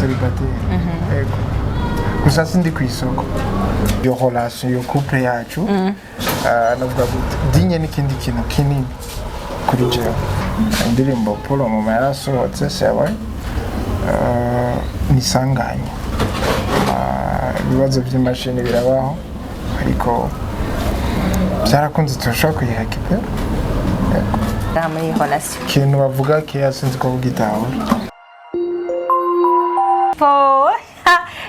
célibataire ego gusa sindi ku isoko yo relation yo couple yacu navuga gute dinye n'ikindi kintu kinini kuri jewe indirimbo Polo mu yarasohotse sewe nisanganye ibibazo by'imashini birabaho ariko byarakunze turashobora kuyihakipe muri relation kintu bavuga ke sinzi ko bugitahura.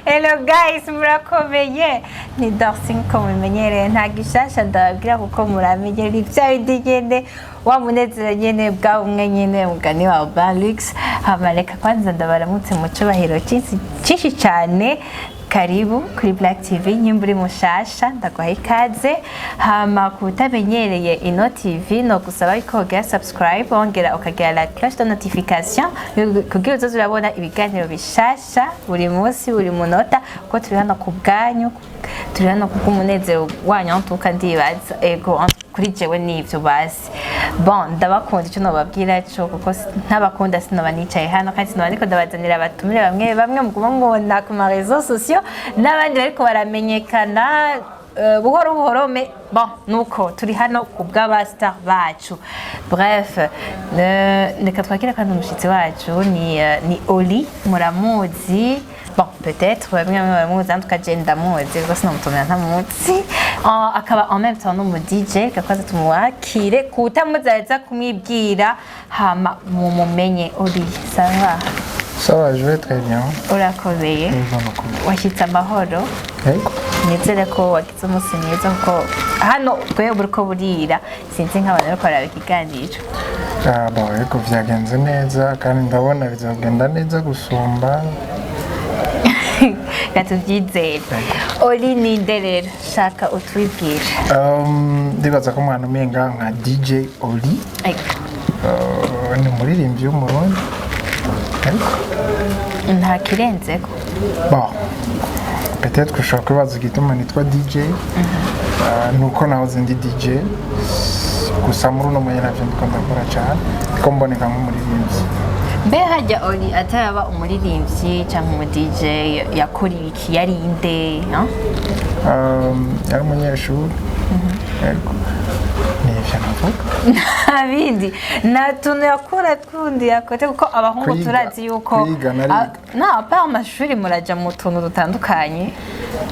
Hello guys, murakomeye ni Darsing ko mumenyereye nta gishasha ndababwira kuko muramenyera ibya bidigende wa munezero nyene bwa umwe nyene mugani wa Balux hamareka kwanza ndabaramutse mu cubahiro cyinshi cyane. Karibu kuri Black TV nyimburi mushasha ndagwaha ikaze hama kutamenyereye ino TV no gusaba ko ga subscribe ongera ukagira la cloche de notification kugira uzoze urabona ibiganiro bishasha buri munsi buri munota ko turi hano ku bwanyu turi hano ku munezero wanyu ntuka ndibaza ego kuri jewe nivyo basi bon ndabakunda icyo nobabwira cyo kuko ntabakunda sinoba nicaye hano kandi sinoba niko ndabazanira abatumire bamwe muguma mubona ku ma réseaux sociaux n'abandi bariko baramenyekana buhoro me bon nuko turi hano ku bw'abastar bacu. Bref reka twakira kandi umushitsi wacu ni Oli muramuzi. Bon, peut-être, bamwe tukagenda muzi rwose sinamutumira ntamuzi akaba en même temps no mu DJ kakoze tumuwakire kutamuzaza kumwibwira hama mumenye. Oli ça va je vais très bien. Urakomeye washyitse amahoro nizere ko wagize umunsi mwiza kuko hano bwewe buriko burira sinzi nk'abantu bariko baraba ikiganiro. Bon ariko vyagenze neza kandi ndabona bizagenda neza gusumba Gatubyizere. Oli ni nderera shaka utwibwira. Ndibaza ko mwana umenga nka DJ Oli ni umuririmbyi w'umurundi ariko nta kirenzeko. Bon peut-être que ushobora kubaza igituma nitwa DJ nuko nahoze ndi DJ gusa muri uno mwanya navyo ndiko ndakora cyane ko mboneka nk'umuririmbyi. Mbe hajya Oli ataba umuririmbyi cyangwa umu DJ yakora iki yari inde yari umunyeshuri yego nivyo navuga abindi na tuntu yakora twundi yakote kuko abahungu turazi yuko apa amashuri muraja mu tuntu dutandukanye.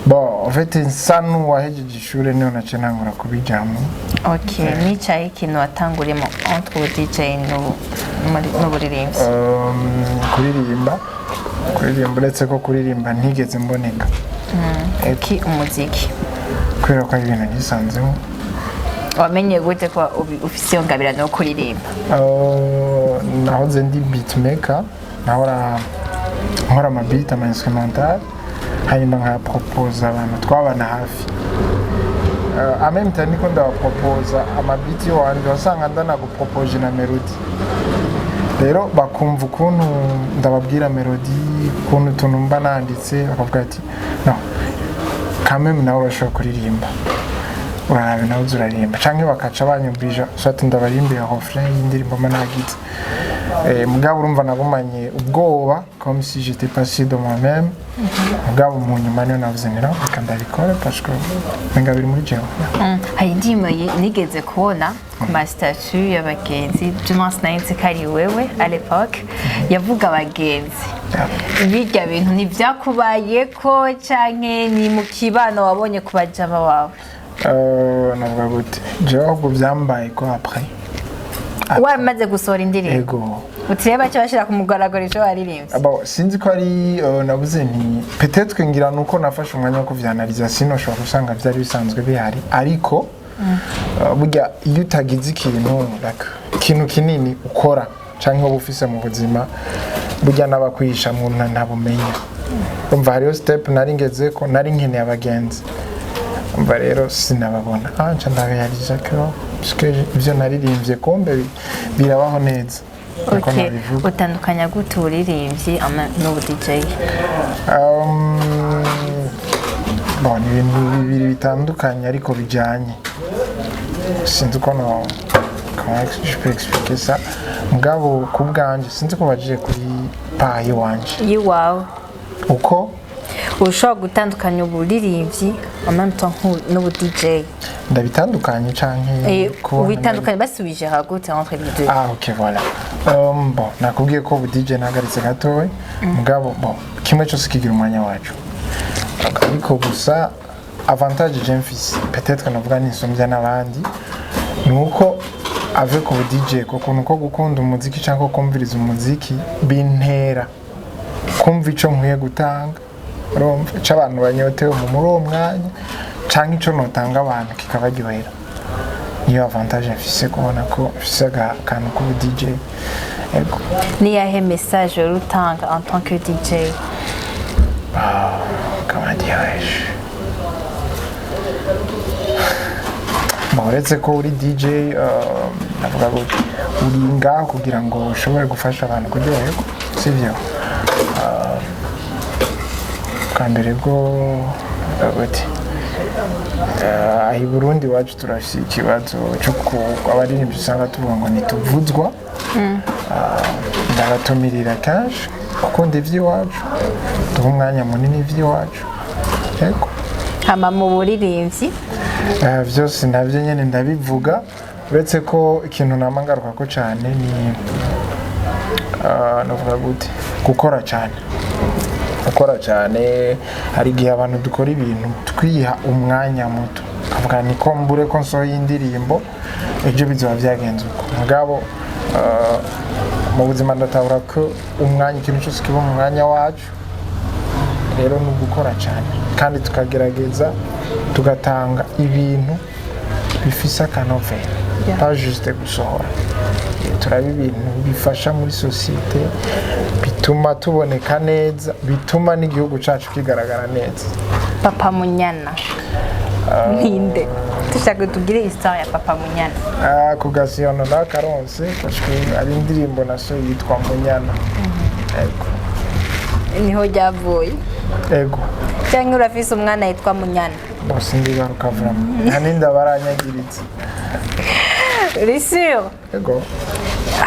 Bon en fait insanu wahejeje ishuri niyo nace nangura kubijamo. Okay nicaye ikintu watangurimo entre DJ n'uburirimbi. Kuririmba uretse ko kuririmba ntigeze mboneka. Eki umuziki kubera ko ibintu gisanzemo. Wamenye gute ko ufise iyo ngabira no kuririmba? Nahoze ndi beatmaker nkora ama beat ama instrumental hanyuma nka propose abantu twabana hafi en même temps niko ndabapropose ama beat wanje wasanga ndanagupropose na melody rero bakumva ukuntu ndababwira melody ukuntu tuntu mba nanditse bakavuga ati no quand même nawe urashobora kuririmba urabe nawe uzuririmba canke bakaca banyumvija swati ndabarimbira refrain y'indirimbo managitse mugabo urumva nagumanye ubwoba comme si j'étais passé de moi-même mugabo mu nyuma niyo navuze nira reka ndabikora parce que menga biri muri jewe. Hari indirimbo nigeze kubona ku ma statut y'abagenzi Jonas Nainzi kari wewe à l'époque yavuga abagenzi birya bintu nivyakubayeko canke ni mu kibano wabonye ku bajama wawe? Navuga gute jewe ahubwo byambaye ko après wamaze gusohora indirimbo ego utireba cyo bashira ku mugaragaro ijo waririmbye. Abo sinzi ko ari nabuze nti peut-être ngira nuko nafashe umwanya wo kuvyanaliza sino shobora gusanga byari bisanzwe bihari ariko burya iyo utagize ikintu kinini ukora canke uba ufise mu buzima burya n'abakwisha mu ntabumenya. Umva hariyo step nari ngeze ko nari nkeneye abagenzi umva rero sinababona nca ndabihariza ko ivyo naririmbye kombe birabaho neza. Okay, utandukanya gute uririmbyi n'ubu DJ? Bon, ibintu bibiri bitandukanye ariko bijanye. Sinzi ko no je peux expliquer ça. Mugabo ku bwanje sinzi ko baje kuri payi wanje. Yiwawe. uko ushobora gutandukanya uburirimbyi en même temps n'ubu DJ ndabitandukanye canke ubitandukanye basubije hagute entre les deux. Ok voilà. Bon nakubwiye ko ubu DJ nagaritse gatoya mugabo bon kimwe cyose kigira umwanya wacu ariko gusa avantage j'emfise peut-être navuga nisombya n'abandi nuko avec ubu DJ koko nuko gukunda umuziki cyangwa kumviriza umuziki bintera kumva ico nkwiye gutanga urumva cy'abantu banyotewe muri uwo mwanya cyangwa ico notanga abantu kikabaryohera niyo avantage mfise kubona ko mfise akantu k'ubu DJ. Ego ni yahe message urutanga en tant que DJ? Comment dirais-je? Bon, uretse ko uri DJ navuga ngo uri ngaho kugira ngo ushobore gufasha abantu kuryoherwa sivyo kambere bwo bati ahi Burundi wacu turafise ikibazo cyo abaririmbyi usanga tuvuga ngo nituvuzwa ndabatumirira kenshi gukunda ivy'iwacu duha umwanya munini ivy'iwacu yego hama mu buririmbyi byose nabyo nyene ndabivuga uretse ko ikintu namangaruka ko cyane ni navuga gute gukora cyane hari igihe abantu dukora ibintu twiha umwanya muto kavuga ni ko mbure ko nsohoye indirimbo ejo bizoba byagenze uko mugabo mu buzima ndatabura ko umwanya ikintu cyose kiba mu mwanya wacu rero ni ugukora cyane kandi tukagerageza tugatanga ibintu bifise akanovera pas juste gusohora turaba ibintu bifasha muri societe bituma tuboneka neza bituma n'igihugu cacu kigaragara neza. Papa Munyana ninde dushaka tugire histoire ya Papa Munyana? Ku Gasiyano na Karonse parce ari indirimbo naso yitwa Munyana. Ego niho ryavuye. Ego cyangwa urafise umwana yitwa Munyana? bose ndigaruka vraiment ntaninda baranyagiritse. Uri sûr? Ego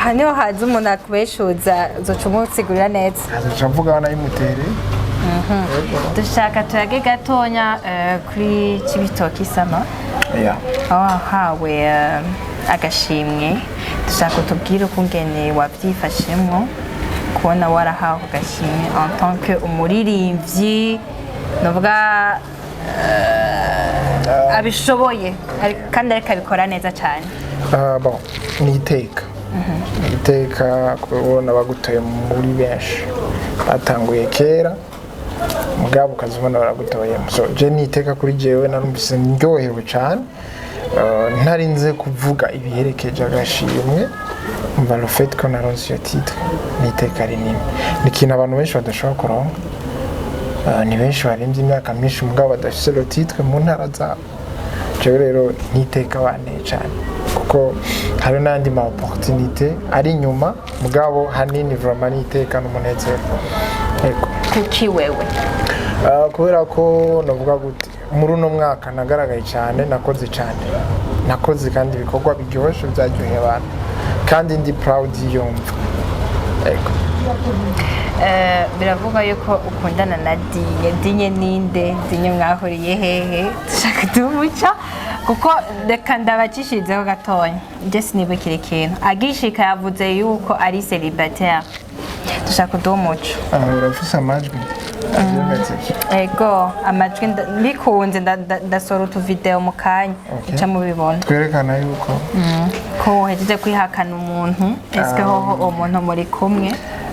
hano haza umuntu akubeshuza uzoca umutsigurira neza. azoca mvuga nayimutere. Dushaka turage gatonya kuri Cibitoke Sama wahawe agashimwe dushaka tubwire ukungene wabyifashemo kubona warahawe agashimwe en tant que umuririmbyi novuga abishoboye kandi ariko abikora neza cyane. Bon ni iteka kubona bagutoye muri benshi batanguye kera mugabo ukazibona baragutoye so je niteka kuri jewe narumvise ndyohewe cyane ntarinze kuvuga ibiherekeje agashimwe mva le fait ko naronse iyo titre niteka rinini ni ikintu abantu benshi badashobora kuronka ni benshi barembye imyaka myinshi mugabo badafise le titre mu ntara zabo jewe rero niteka bane cyane kuko hari n'andi ma opportunité ari nyuma mugabo hanini vraiment niteka n'umunezero. Ego kuki wewe kubera ko navuga gute muri uno mwaka nagaragaye cyane nakoze kandi ibikorwa biryoshye byaryoheye abantu kandi ndi proud yumva. Ego biravuga yuko ukundana na Dinye ninde Dinye mwahuriye hehe dushaka tumuca kuko reka ndabacishirizeho gatonya nje sinibukire ikintu agishika yavuze yuko ari célibataire dushaka dumuca urafise amajwi ego amajwi bikunze ndasora utuvideo mu kanya uca mubibona twerekana yuko ko uhejeje kwihakana umuntu eske hoho umuntu muri kumwe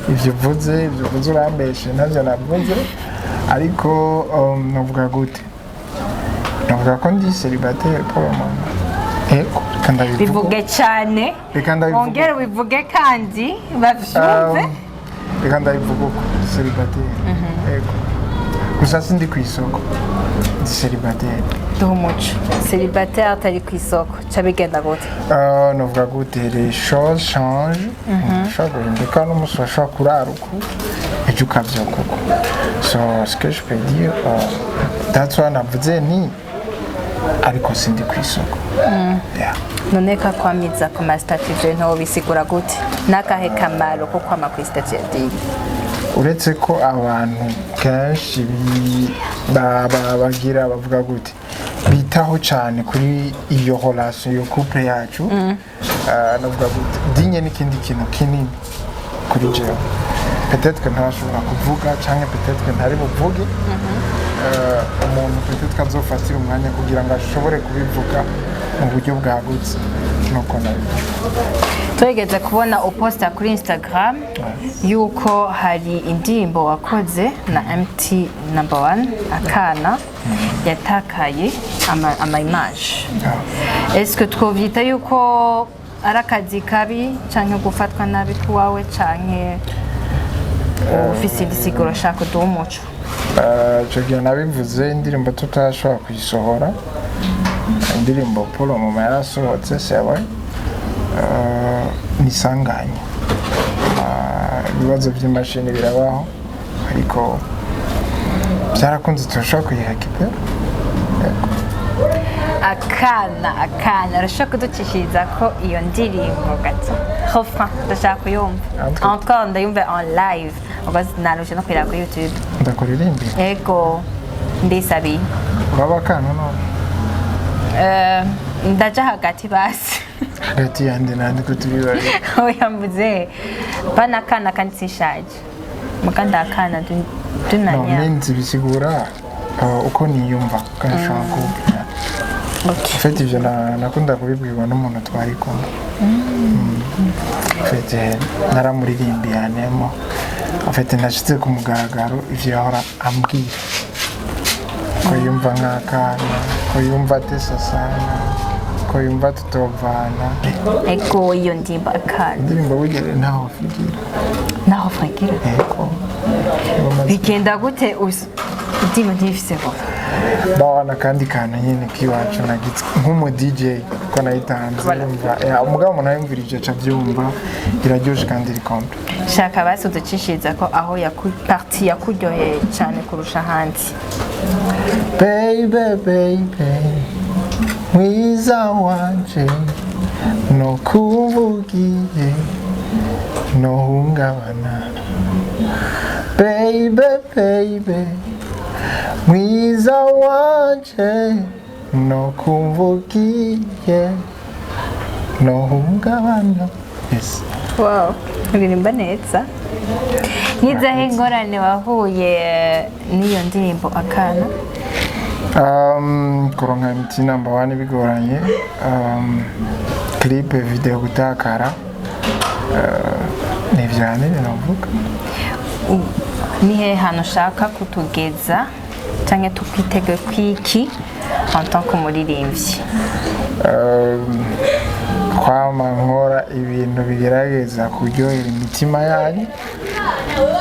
ivyo uvuze urambeshe navyo navuze ariko navuga gute navuga ko ndi célibataire pour le moment. Ego kandi bivuge cyane ongera bivuge kandi bavyumve reka ndabivuga uko célibataire. Ego gusa sindi ku isoko ndi célibataire. Duha umuco célibataire atari ku isoko ca bigenda gute? Navuga gute les choses changent ushobora guhinduka n'umunsi washobora kurara uku ejo ukavyuka uko so ce que je peux dire that's why navuze ni ariko sindi ku isoko. none ka kwamiza ku ma statut ivyo nto bisigura gute n'akahe kamaro ko kwama ku statut ya Dinye? uretse ko abantu kenshi bagira bavuga gute bitaho cyane kuri iyo relation yo couple yacu navuga gute dinye n'ikindi kintu kinini kuri jewe peut-être que ntashobora kuvuga cyangwa peut-être que ntari buvuge umuntu peut-être ko azofatira umwanya kugira ngo ashobore kubivuga mu buryo bwagutse nuko nabivuga twegeze kubona uposta kuri Instagram yuko hari indirimbo wakoze na MT number 1 akana yatakaye ama image est-ce que twovyita yuko ari akazi kabi canke gufatwa nabi kuwawe canke ufise igisiguro shaka duha umuco icyo gihe nabivuze indirimbo tutashobora kuyisohora indirimbo Paul Mama yarasohotse sewe nisanganye ibibazo by'imashini birabaho ariko byarakunze turashobora kuyihakipera akana urashobora kuducishiriza ko iyo ndirimbo gato refrain ndashaka kuyumva encore ndayumve en live ubwo narusha no kwira kuri YouTube ndakuririmbira ego ndisabi uraba akana none ndaja hagati basi hagati yandi nandi ko turi bari oyambuze bana akana kandi sishaje mukanda akana tunanya menzi bisigura uko niyumva kandi nshaka kubwira fete ivyo nakunda kubibwirwa n'umuntu twari kumwe fete naramuririmbiye anemo fete nashitse ku mugaragaro ivyo yahora ambwira ko yumva nk'akana ko yumva atesa sana ko yumva tutovana ego iyo ndimba akana indirimbo wigere ntaho frigira ego bigenda gute ndimo ntifiseho bawana kandi kana nyine kiwacu nagitse nk'umu DJ ko nayitanze umva umugabo umuntu ayumvirije aca byumva iraryoshe kandi rikombe shaka basi uducishiriza ko aho parti yakuryoheye cyane kurusha ahandi baby mwiza wanje no kuvugiye no hungabana baby mwiza wanje no kuvugiye no hungabana yes wow uririmba neza nkizahe ingorane wahuye n'iyo ndirimbo akana kuronka MT number 1 bigoranye clip video gutakara nivyane navuga nihe hano ushaka kutugeza cyangwa tukwitege kwiki en tant que muririmbyi kwama nkora ibintu bigerageza kuryohera imitima yanyu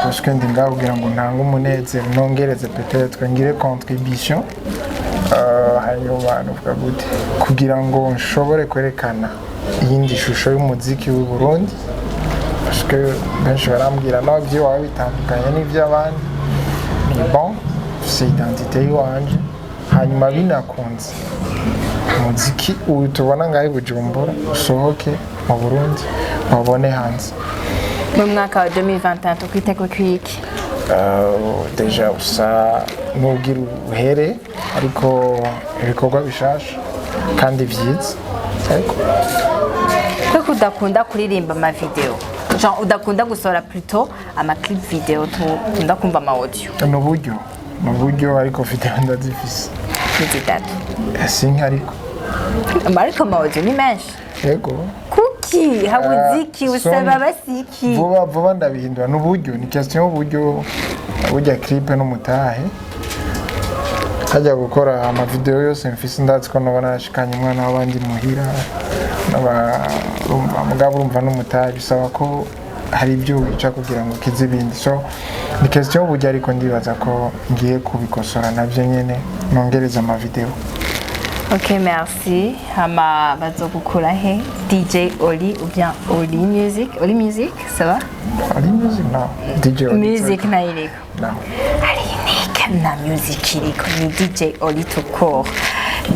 parce que ndinga kugira ngo ntange umunezero nongereze peut-être ngire contribution hanyuma nuvuga gute kugira ngo nshobore kwerekana iyindi shusho y'umuziki w'u Burundi parce que benshi barambwira no byo wawe bitandukanye n'iby'abandi ni bon c'est identité yiwanje hanyuma binakunze umuziki uyu tubona ngaho Bujumbura usohoke mu Burundi babone hanze mu mwaka wa 2021 tukwitege kwiki deja usa n'ubwira uhere ariko ibikorwa bishasha kandi byiza ariko ko udakunda kuririmba ama video genre udakunda gusohora plutôt ama clip video tukunda kumva ama audio n'uburyo ariko video ndazifise zitatu sinka ariko ama audio ni menshi yego kuki habuziki usaba basiki vuba ndabihindura n'uburyo ni question y'uburyo burya clip n'umutahe hajya gukora ama video yose mfise ndazi ko nabona nashikanye umwana w'abandi muhira mugabo urumva n'umutahe bisaba ko hari ibyo wica kugira ngo kize ibindi so ni question y'uburyo ariko ndibaza ko ngiye kubikosora navyo nyene nongereza ama video. Ok, merci. Hama bazogukura he? DJ Oli ou bien Oli Music? Oli Music, ça va? Oli Music, non. DJ Oli. Music na iliko? Non. Ali Nick na music iliko ni DJ Oli tout court.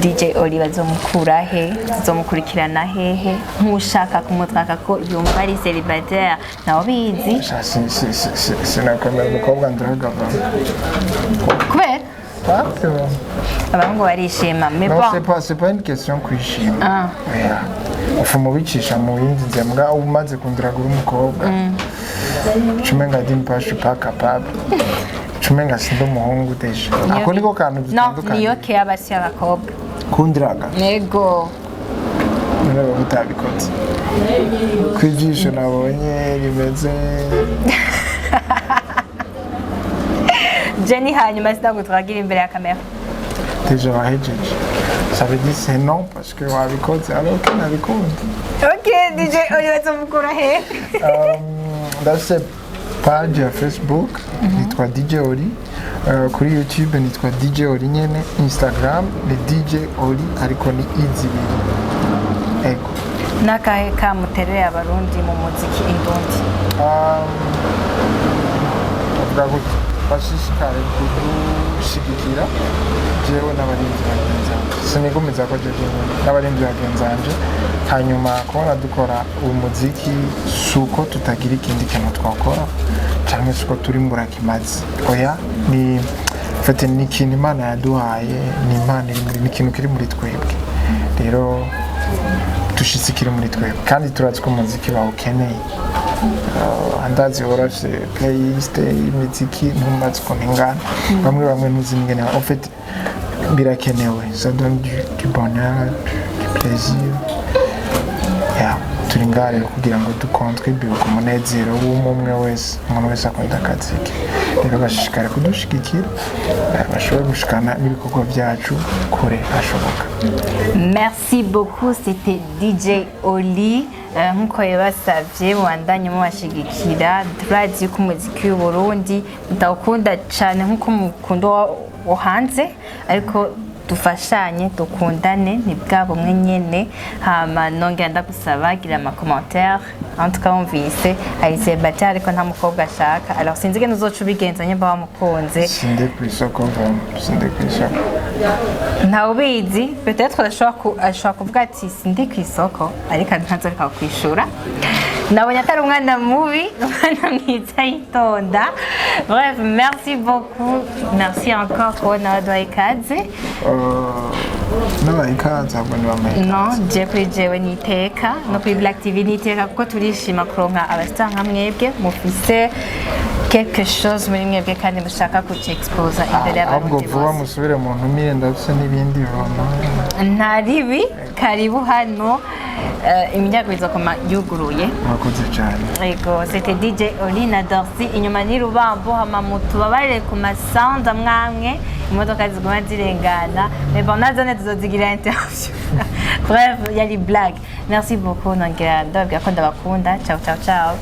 DJ Oli bazomukura he bazomukurikirana hehe nk'ushaka kumutwaka ko yumva ari célibataire nawe bizi sinakwemera umukobwa ndahagava kubera Parfait. abahungu barishima mais Non, bon c'est pas une question kwishima. Ufuma ubicisha mu yindi nzira mbwa umaze kundiragura umukobwa. Cumenga din pas je suis pas capable. Cumenga sindo umuhungu deje. Ako niko kantu no dutandukanye. niyo ke abasi abakobwa Kundiraga. nego Niba utabikoze. Kwijisho nabonye rimeze. Jenny hanyuma sitagutwagira imbere ya kamera Déjà wahejeje. Ça veut dire c'est non parce que wabikoze alors que nabikunda. ok DJ Oli bazomukura he Ndafise page ya Facebook nitwa DJ Oli. Kuri YouTube nitwa DJ Oli nyene, Instagram ni DJ Oli ariko ni izibiri. Ego. nakahe kamutereye abarundi mu muziki indundi Avuga gutya bashishikare kudushigikira jewe n'abarinzi bagenzi banje sinigomeza ko jewe n'abarinzi bagenzi banje hanyuma kubona dukora umuziki suko tutagira ikindi kintu twakora cyangwa suko turi mburakimazi oya ni fete ni ikintu Imana yaduhaye ni Imana ni ikintu kiri muri twebwe rero dushitsikire muri twebwe kandi turazi ko umuziki bawukeneye andazi orafise playlist y'imiziki ntumaze ukuntu ingana bamwe ntuzi n'ingene en fait birakenewe ça donne du bonheur du plaisir turi ngaha rero kugira ngo dukontribue ku munezero w'umwe wese umuntu wese akunda akazi ke rero bashishikare kudushigikira bashobore gushikana n'ibikorwa byacu kure hashoboka. merci beaucoup c'était DJ Oli nkuko yabasavye mubandanye mubashigikira turazi ko umuziki w'u Burundi ndawukunda cyane nkuko mukunda wo hanze ariko dufashanye dukundane ni bwabo mwe nyene hama nongera ndagusaba gira ama commentaire en tout cas umvise ayise bati ariko nta mukobwa ashaka alors sinzi gene uzoca ubigenza nyemba wamukunze sinde kwisoko sinde kwisoko nta ubizi peut-être ashobora kuvuga ati sindi kwisoko ariko ntazoreka kwishura nabonye atari umwana mubi umwana mwiza yitonda bref merci beaucoup merci encore kubona waduhaye ikaze n'abaye ikaze ahubwo ntibamaye no je kuri jewe niteka no kuri Black TV niteka kuko turishima kuronka abastar nka mwebwe mufise quelque chose muri mwebwe kandi mushaka kucexposa imbere y'abantu ahubwo vuba musubire mu ntumire ndafise n'ibindi bintu ntaribi karibu hano iminyago izokoma yuguruye mwakoze cyane yego c'était DJ Oli na Dorcy inyuma ni Rubambo hama mutu babarire ku masound amwamwe imodoka ziguma zirengana mais bon nazone tuzozigira interview bref yali blague merci beaucoup nongera ndabwira ko ndabakunda ciao ciao ciao